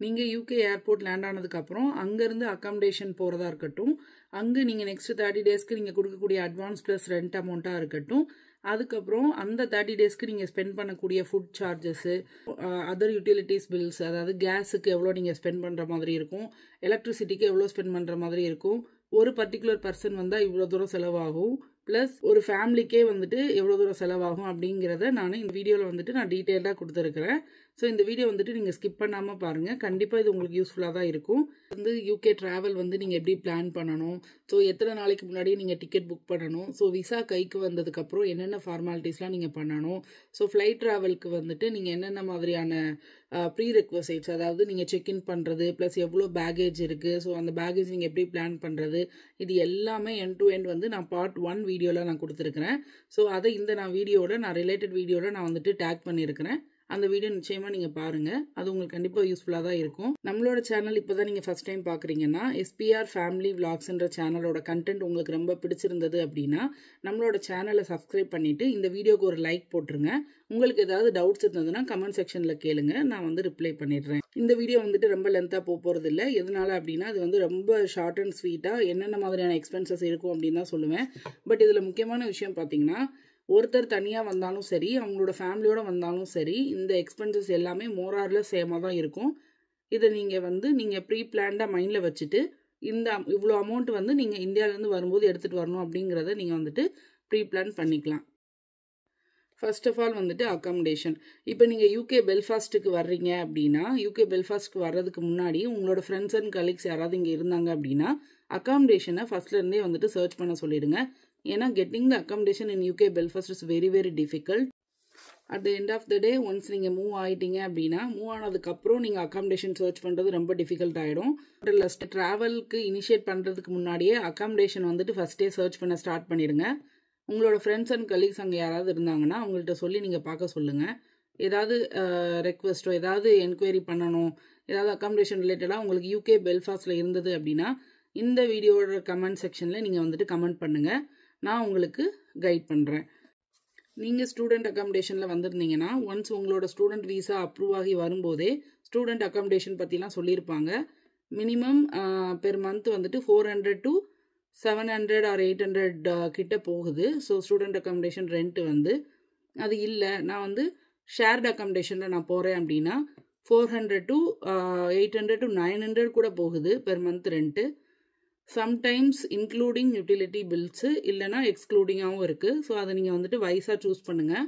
நீங்க UK airport land ஆனதுக்கப்புறம் அங்கேருந்து அக்காமடேஷன் போகிறதா இருக்கட்டும், அங்கே நீங்கள் நெக்ஸ்ட் 30 டேஸ்க்கு நீங்கள் கொடுக்கக்கூடிய அட்வான்ஸ் ப்ளஸ் ரெண்ட் அமௌண்ட்டாக இருக்கட்டும், அதுக்கப்புறம் அந்த 30 டேஸ்க்கு நீங்கள் ஸ்பெண்ட் பண்ணக்கூடிய food charges, other utilities bills, அதாவது கேஸுக்கு எவ்வளோ நீங்கள் ஸ்பெண்ட் பண்ணுற மாதிரி இருக்கும், எலக்ட்ரிசிட்டிக்கு எவ்வளோ ஸ்பெண்ட் பண்ணுற மாதிரி இருக்கும், ஒரு பர்டிகுலர் பர்சன் வந்தால் இவ்வளோ தூரம் செலவாகும், ப்ளஸ் ஒரு ஃபேமிலிக்கே வந்துட்டு எவ்வளோ தூரம் செலவாகும் அப்படிங்கிறத நான் இந்த வீடியோவில் வந்துட்டு நான் டீட்டெயிலாக கொடுத்துருக்குறேன். ஸோ இந்த வீடியோ வந்துட்டு நீங்கள் ஸ்கிப் பண்ணாமல் பாருங்கள். கண்டிப்பாக இது உங்களுக்கு யூஸ்ஃபுல்லாக தான் இருக்கும். வந்து யூகே ட்ராவல் வந்து நீங்கள் எப்படி பிளான் பண்ணணும், ஸோ எத்தனை நாளைக்கு முன்னாடியே நீங்கள் டிக்கெட் புக் பண்ணணும், ஸோ விசா கைக்கு வந்ததுக்கப்புறம் என்னென்ன ஃபார்மாலிட்டிஸ்லாம் நீங்கள் பண்ணணும், ஸோ ஃப்ளைட் ட்ராவலுக்கு வந்துட்டு நீங்கள் என்னென்ன மாதிரியான ப்ரீ ரெக்வசைட்ஸ், அதாவது நீங்கள் செக்இன் பண்ணுறது ப்ளஸ் எவ்வளோ பேகேஜ் இருக்குது, ஸோ அந்த பேகேஜ் நீங்கள் எப்படி பிளான் பண்ணுறது, இது எல்லாமே எண்ட் டு எண்ட் வந்து நான் பார்ட் 1 வீடியோவில் நான் கொடுத்துருக்குறேன். ஸோ அதை இந்த வீடியோவில் நான் ரிலேட்டட் வீடியோவில் நான் வந்துட்டு டேக் பண்ணியிருக்கிறேன். அந்த வீடியோ நிச்சயமாக நீங்கள் பாருங்கள். அது உங்களுக்கு கண்டிப்பாக யூஸ்ஃபுல்லாக தான் இருக்கும். நம்மளோட சேனல் இப்போ தான் நீங்கள் ஃபஸ்ட் டைம் பார்க்குறீங்கன்னா, எஸ்பிஆர் ஃபேமிலி விளாக்ஸ்ன்ற சேனலோட கண்டென்ட் உங்களுக்கு ரொம்ப பிடிச்சிருந்தது அப்படின்னா நம்மளோட சேனலை சப்ஸ்கிரைப் பண்ணிவிட்டு இந்த வீடியோக்கு ஒரு லைக் போட்டுருங்க. உங்களுக்கு ஏதாவது டவுட்ஸ் இருந்ததுன்னா கமெண்ட் செக்ஷனில் கேளுங்க, நான் வந்து ரிப்ளை பண்ணிடுறேன். இந்த வீடியோ வந்துட்டு ரொம்ப லென்த்தாக போகிறது இல்லை. எதனால அப்படின்னா அது வந்து ரொம்ப ஷார்ட் அண்ட் ஸ்வீட்டாக என்னென்ன மாதிரியான எக்ஸ்பென்சஸ் இருக்கும் அப்படின்னு தான் சொல்லுவேன். பட் இதில் முக்கியமான விஷயம் பார்த்தீங்கன்னா, ஒருத்தர் தனியாக வந்தாலும் சரி, அவங்களோட ஃபேமிலியோடு வந்தாலும் சரி, இந்த எக்ஸ்பென்சஸ் எல்லாமே மோராரில் சேமாக தான் இருக்கும். இதை நீங்கள் ப்ரீ பிளான்டாக மைண்டில் வச்சுட்டு இவ்வளோ அமௌண்ட் வந்து நீங்கள் இந்தியாவிலேருந்து வரும்போது எடுத்துகிட்டு வரணும் அப்படிங்கிறத நீங்கள் வந்துட்டு ப்ரீ பிளான் பண்ணிக்கலாம். ஃபர்ஸ்ட் ஆஃப் ஆல் வந்துட்டு அக்காமடேஷன். இப்போ நீங்கள் யூகே பெல்ஃபாஸ்ட்டுக்கு வர்றீங்க அப்படின்னா, யூகே பெல்ஃபாஸ்ட்டுக்கு வர்றதுக்கு முன்னாடி உங்களோட ஃப்ரெண்ட்ஸ் அண்ட் கலீக்ஸ் யாராவது இங்கே இருந்தாங்க அப்படின்னா அக்காமடேஷனை ஃபர்ஸ்ட்லேருந்தே வந்துட்டு சர்ச் பண்ண சொல்லிடுங்க. ஏன்னா getting the accommodation in UK Belfast is very very difficult. At the end of the day once நீங்கள் மூவ் ஆகிட்டீங்க அப்படின்னா, மூவ் ஆனதுக்கப்புறம் நீங்கள் அக்காமடேஷன் சர்ச் பண்ணுறது ரொம்ப டிஃபிகல்ட் ஆகிடும். லஸ்ட் ட்ராவலுக்கு இனிஷியேட் பண்ணுறதுக்கு முன்னாடியே அக்காமடேஷன் வந்துட்டு ஃபஸ்ட்டே சர்ச் பண்ண ஸ்டார்ட் பண்ணிடுங்க. உங்களோட ஃப்ரெண்ட்ஸ் அண்ட் கலீக்ஸ் அங்கே யாராவது இருந்தாங்கன்னா அவங்கள்ட்ட சொல்லி நீங்கள் பார்க்க சொல்லுங்கள். ஏதாவது ரெக்வெஸ்ட்டோ ஏதாவது என்கொயரி பண்ணணும், ஏதாவது அக்காமடேஷன் ரிலேட்டடாக உங்களுக்கு யூகே பெல்ஃபாஸ்ட்டில் இருந்தது அப்படின்னா இந்த வீடியோட கமெண்ட் செக்ஷனில் நீங்கள் வந்துட்டு கமெண்ட் பண்ணுங்கள், நான் உங்களுக்கு கைட் பண்ணுறேன். நீங்கள் ஸ்டூடெண்ட் அக்காமடேஷனில் வந்திருந்தீங்கன்னா ஒன்ஸ் உங்களோட ஸ்டூடெண்ட் வீசா அப்ரூவ் ஆகி வரும்போதே ஸ்டூடெண்ட் அக்காமடேஷன் பற்றிலாம் சொல்லியிருப்பாங்க. மினிமம் பெர் மந்த் வந்துட்டு 400 to 700 or 800 கிட்ட போகுது. ஸோ ஸ்டூடெண்ட் அக்காமடேஷன் ரெண்ட் வந்து அது இல்லை, நான் வந்து ஷேர்டு அக்காமடேஷனில் நான் போகிறேன் அப்படின்னா 400 to 800 to 900 கூட போகுது per month rent. Sometimes including utility bills, இல்லைனா எக்ஸ்க்ளூடிங்காகவும் இருக்குது. ஸோ அதை நீங்கள் வந்துட்டு வைஸாக சூஸ் பண்ணுங்கள்.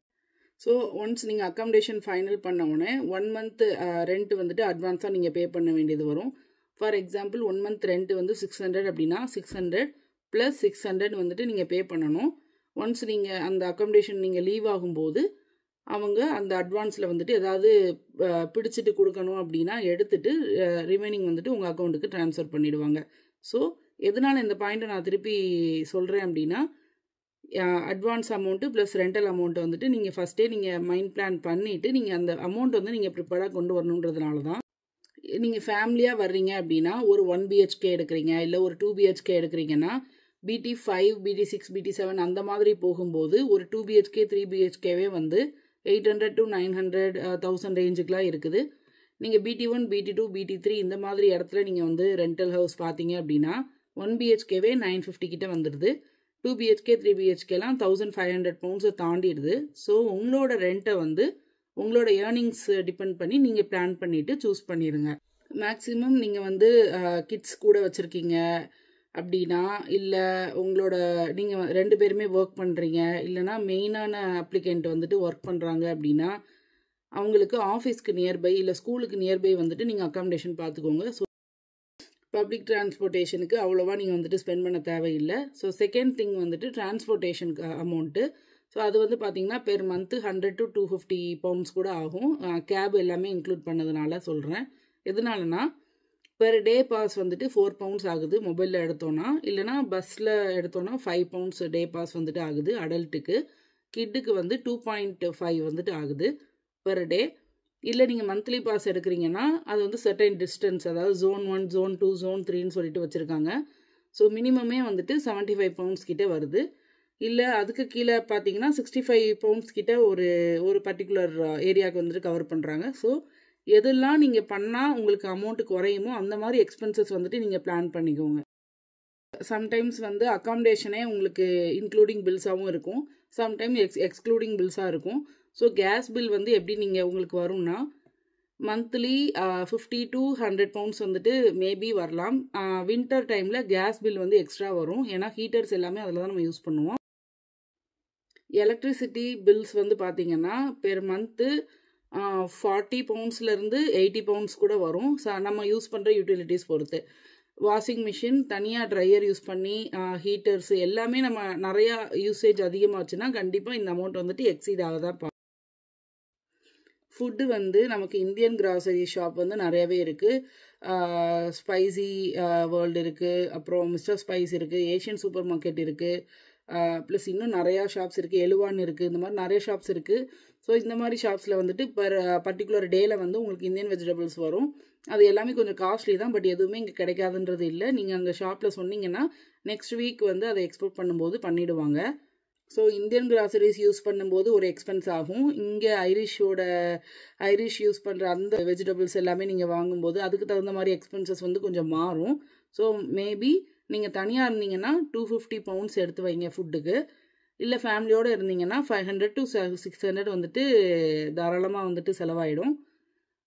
ஸோ ஒன்ஸ் நீங்கள் அக்காமடேஷன் ஃபைனல் பண்ண உடனே 1 month ரெண்ட் வந்துட்டு அட்வான்ஸாக நீங்கள் பே பண்ண வேண்டியது வரும். ஃபார் எக்ஸாம்பிள் 1 month ரெண்ட் வந்து 600 அப்படின்னா 600 + 600 வந்துட்டு நீங்கள் பே பண்ணணும். ஒன்ஸ் நீங்கள் அந்த அக்காமடேஷன் நீங்கள் லீவ் ஆகும்போது அவங்க அந்த அட்வான்ஸில் வந்துட்டு ஏதாவது பிடிச்சிட்டு கொடுக்கணும் அப்படின்னா எடுத்துட்டு ரிமைனிங் வந்துட்டு உங்கள் அக்கௌண்ட்டுக்கு ட்ரான்ஸ்ஃபர் பண்ணிவிடுவாங்க. ஸோ எதனால் இந்த பாயிண்ட்டை நான் திருப்பி சொல்கிறேன் அப்படின்னா, அட்வான்ஸ் அமௌண்ட்டு ப்ளஸ் ரெண்டல் அமௌண்ட்டை வந்துட்டு நீங்கள் ஃபஸ்ட்டே நீங்கள் மைண்ட் பிளான் பண்ணிவிட்டு நீங்கள் அந்த அமௌண்ட் வந்து நீங்கள் ப்ரிப்பேர்டாக கொண்டு வரணுன்றதுனால தான். நீங்கள் ஃபேமிலியாக வர்றீங்க அப்படின்னா ஒரு 1 BHK எடுக்கிறீங்க, இல்லை ஒரு 2 BHK எடுக்கிறீங்கன்னா BT5, BT6, BT7 அந்த மாதிரி போகும்போது ஒரு 2 BHK 3 BHKவே வந்து 800 to 900, 1000 ரேஞ்சுக்கெலாம் இருக்குது. நீங்கள் BT1, BT2, BT3 இந்த மாதிரி இடத்துல நீங்கள் வந்து ரெண்டல் ஹவுஸ் பார்த்தீங்க அப்படின்னா 1 BHKவே 950 கிட்ட வந்துடுது. 2 BHK 3 BHKலாம் 1500 pounds தாண்டிடுது. ஸோ உங்களோட ரெண்ட்டை வந்து உங்களோட ஏர்னிங்ஸ் டிபெண்ட் பண்ணி நீங்கள் பிளான் பண்ணிவிட்டு சூஸ் பண்ணிடுங்க. மேக்ஸிமம் நீங்கள் வந்து கிட்ஸ் கூட வச்சுருக்கீங்க அப்படின்னா, இல்லை உங்களோட நீங்கள் 2 பேருமே ஒர்க் பண்ணுறீங்க, இல்லைனா மெயினான அப்ளிகண்ட் வந்துட்டு ஒர்க் பண்ணுறாங்க அப்படின்னா அவங்களுக்கு ஆஃபீஸ்க்கு நியர்பை இல்லை ஸ்கூலுக்கு நியர்பை வந்துட்டு நீங்கள் அக்காமடேஷன் பார்த்துக்கோங்க. ஸோ பப்ளிக் டிரான்ஸ்போர்ட்டேஷனுக்கு அவ்வளோவா நீங்கள் வந்துட்டு ஸ்பெண்ட் பண்ண தேவையில்லை. ஸோ செகண்ட் திங் வந்துட்டு டிரான்ஸ்போர்ட்டேஷனுக்கு அமௌண்ட்டு. ஸோ அது வந்து பார்த்திங்கன்னா பெர் மந்த்து 100 to 250 pounds கூட ஆகும். கேப் எல்லாமே இன்க்ளூட் பண்ணதுனால சொல்கிறேன். எதனாலனா பெர் டே பாஸ் வந்துட்டு 4 pounds ஆகுது மொபைலில் எடுத்தோன்னா, இல்லைனா பஸ்ஸில் எடுத்தோன்னா 5 pounds டே பாஸ் வந்துட்டு ஆகுது அடல்ட்டுக்கு. கிட்டுக்கு வந்து 2.5 வந்துட்டு ஆகுது பெர் டே. இல்லை நீங்கள் மந்த்லி பாஸ் எடுக்கிறீங்கன்னா அது வந்து சர்டைன் டிஸ்டன்ஸ், அதாவது Zone 1, Zone 2, Zone 3ன்னு சொல்லிட்டு வச்சுருக்காங்க. ஸோ மினிமமே வந்துட்டு 75 pounds கிட்டே வருது. இல்லை அதுக்கு கீழே பார்த்தீங்கன்னா 65 pounds கிட்ட ஒரு பர்டிகுலர் ஏரியாவுக்கு வந்துட்டு கவர் பண்ணுறாங்க. ஸோ எதெல்லாம் நீங்கள் பண்ணால் உங்களுக்கு அமௌண்ட் குறையுமோ அந்த மாதிரி எக்ஸ்பென்சஸ் வந்துட்டு நீங்கள் பிளான் பண்ணிக்கோங்க. சம்டைம்ஸ் வந்து அகாமடேஷனே உங்களுக்கு இன்க்ளூடிங் பில்ஸாகவும் இருக்கும், சம்டைம் எக்ஸ்க்ளூடிங் பில்ஸாக இருக்கும். ஸோ கேஸ் பில் வந்து எப்படி நீங்கள் உங்களுக்கு வரும்னா மந்த்லி 50 to 100 பவுண்ட்ஸ் வந்துட்டு மேபி வரலாம். வின்டர் டைமில் கேஸ் பில் வந்து எக்ஸ்ட்ரா வரும், ஏன்னா ஹீட்டர்ஸ் எல்லாமே அதில் தான் நம்ம யூஸ் பண்ணுவோம். எலக்ட்ரிசிட்டி பில்ஸ் வந்து பார்த்தீங்கன்னா பெர் மந்த்து 40 பவுண்ட்ஸ்லேருந்து 80 பவுண்ட்ஸ் கூட வரும், நம்ம யூஸ் பண்ணுற யூட்டிலிட்டிஸ் பொறுத்து. வாஷிங் மிஷின் தனியாக ட்ரையர் யூஸ் பண்ணி ஹீட்டர்ஸ் எல்லாமே நம்ம நிறையா யூசேஜ் அதிகமாச்சுன்னா கண்டிப்பாக இந்த அமௌண்ட் வந்துட்டு எக்ஸீட் ஆக தான். ஃபுட்டு வந்து நமக்கு இந்தியன் கிராசரி ஷாப் வந்து நிறையவே இருக்குது. ஸ்பைசி வேர்ல்டு இருக்குது, அப்புறம் மிஸ்டர் ஸ்பைஸ் இருக்குது, ஏஷியன் சூப்பர் மார்க்கெட் இருக்குது, ப்ளஸ் இன்னும் நிறையா ஷாப்ஸ் இருக்குது, எழுவான் இருக்குது, இந்த மாதிரி நிறைய ஷாப்ஸ் இருக்குது. ஸோ இந்த மாதிரி ஷாப்ஸில் வந்துட்டு பர்டிகுலர் டேயில் வந்து உங்களுக்கு இந்தியன் வெஜிடபிள்ஸ் வரும். அது எல்லாமே கொஞ்சம் காஸ்ட்லி தான், பட் எதுவுமே இங்கே கிடைக்காதுன்றது இல்லை. நீங்கள் அங்கே ஷாப்பில் சொன்னீங்கன்னா நெக்ஸ்ட் வீக் வந்து அதை எக்ஸ்போர்ட் பண்ணும்போது பண்ணிவிடுவாங்க. ஸோ இந்தியன் கிராசரிஸ் யூஸ் பண்ணும்போது ஒரு எக்ஸ்பென்ஸ் ஆகும். இங்கே ஐரிஷ் யூஸ் பண்ணுற அந்த வெஜிடபிள்ஸ் எல்லாமே நீங்கள் வாங்கும்போது அதுக்கு தகுந்த மாதிரி எக்ஸ்பென்சஸ் வந்து கொஞ்சம் மாறும். ஸோ மேபி நீங்கள் தனியாக இருந்தீங்கன்னா 250 பவுண்ட்ஸ் எடுத்து வைங்க ஃபுட்டுக்கு. இல்லை ஃபேமிலியோடு இருந்தீங்கன்னா 500 to 600 வந்துட்டு தாராளமாக வந்துட்டு செலவாயிடும்.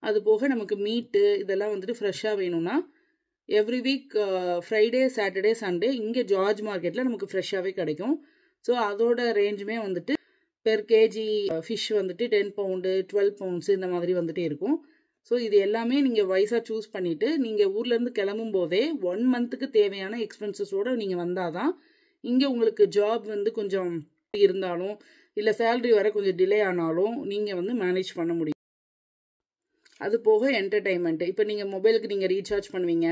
அது போக நமக்கு மீட்டு இதெல்லாம் வந்துட்டு ஃப்ரெஷ்ஷாக வேணும்னா every week Friday, Saturday, Sunday இங்கே ஜார்ஜ் மார்க்கெட்டில் நமக்கு ஃப்ரெஷ்ஷாகவே கிடைக்கும். ஸோ அதோட ரேஞ்சுமே வந்துட்டு பெர் கேஜி ஃபிஷ் வந்துட்டு 10 பவுண்டு 12 பவுண்ட்ஸ் இந்த மாதிரி வந்துட்டு இருக்கும். ஸோ இது எல்லாமே நீங்கள் வைஸாக சூஸ் பண்ணிவிட்டு நீங்கள் ஊர்லேருந்து கிளம்பும் போதே 1 மந்த்துக்கு தேவையான எக்ஸ்பென்சஸோடு நீங்கள் வந்தால் தான் இங்கே உங்களுக்கு ஜாப் வந்து கொஞ்சம் இருந்தாலும் இல்லை சேலரி வர கொஞ்சம் டிலே ஆனாலும் நீங்கள் வந்து மேனேஜ் பண்ண முடியும். அது போக என்டர்டைன்மெண்ட், இப்போ நீங்கள் மொபைலுக்கு நீங்கள் ரீசார்ஜ் பண்ணுவீங்க,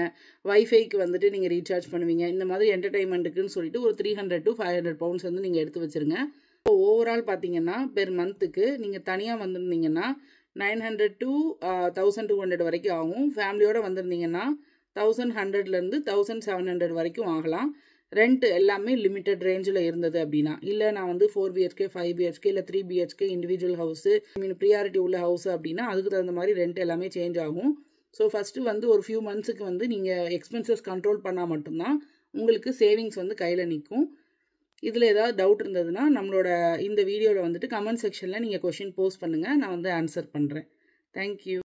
வைஃபைக்கு வந்துட்டு நீங்கள் ரீசார்ஜ் பண்ணுவீங்க, இந்த மாதிரி என்டர்டைன்மெண்ட்டுக்குன்னு சொல்லிட்டு ஒரு 300 to 500 பவுண்ட்ஸ் வந்து நீங்கள் எடுத்து வச்சுருங்க. இப்போ ஓவரால் பார்த்தீங்கன்னா பெர் மந்த்துக்கு நீங்கள் தனியாக வந்திருந்தீங்கன்னா 900 to 1200 வரைக்கும் ஆகும். ஃபேமிலியோடு வந்திருந்தீங்கன்னா 1100லேருந்து 1700 வரைக்கும் ஆகலாம். ரெண்ட் எல்லாமே லிமிட்டட் ரேஞ்சில் இருந்தது அப்படின்னா. இல்லை நான் வந்து 4 BHK 5 BHK இல்லை 3 BHK இண்டிவிஜுவல் ஹவுஸு ப்ரியாரிட்டி உள்ள ஹவுஸு அப்படின்னா அதுக்கு தகுந்த மாதிரி ரெண்ட் எல்லாமே சேஞ்ச் ஆகும். ஸோ ஃபஸ்ட்டு வந்து ஒரு ஃபியூ மந்த்ஸுக்கு வந்து நீங்கள் எக்ஸ்பென்சஸ் கண்ட்ரோல் பண்ணால் மட்டும்தான் உங்களுக்கு சேவிங்ஸ் வந்து கையில் நிற்கும். இதில் ஏதாவது டவுட் இருந்ததுன்னா நம்மளோட இந்த வீடியோவில் வந்துட்டு கமெண்ட் செக்ஷனில் நீங்கள் கொஷின் போஸ்ட் பண்ணுங்கள், நான் வந்து ஆன்சர் பண்ணுறேன். தேங்க்யூ.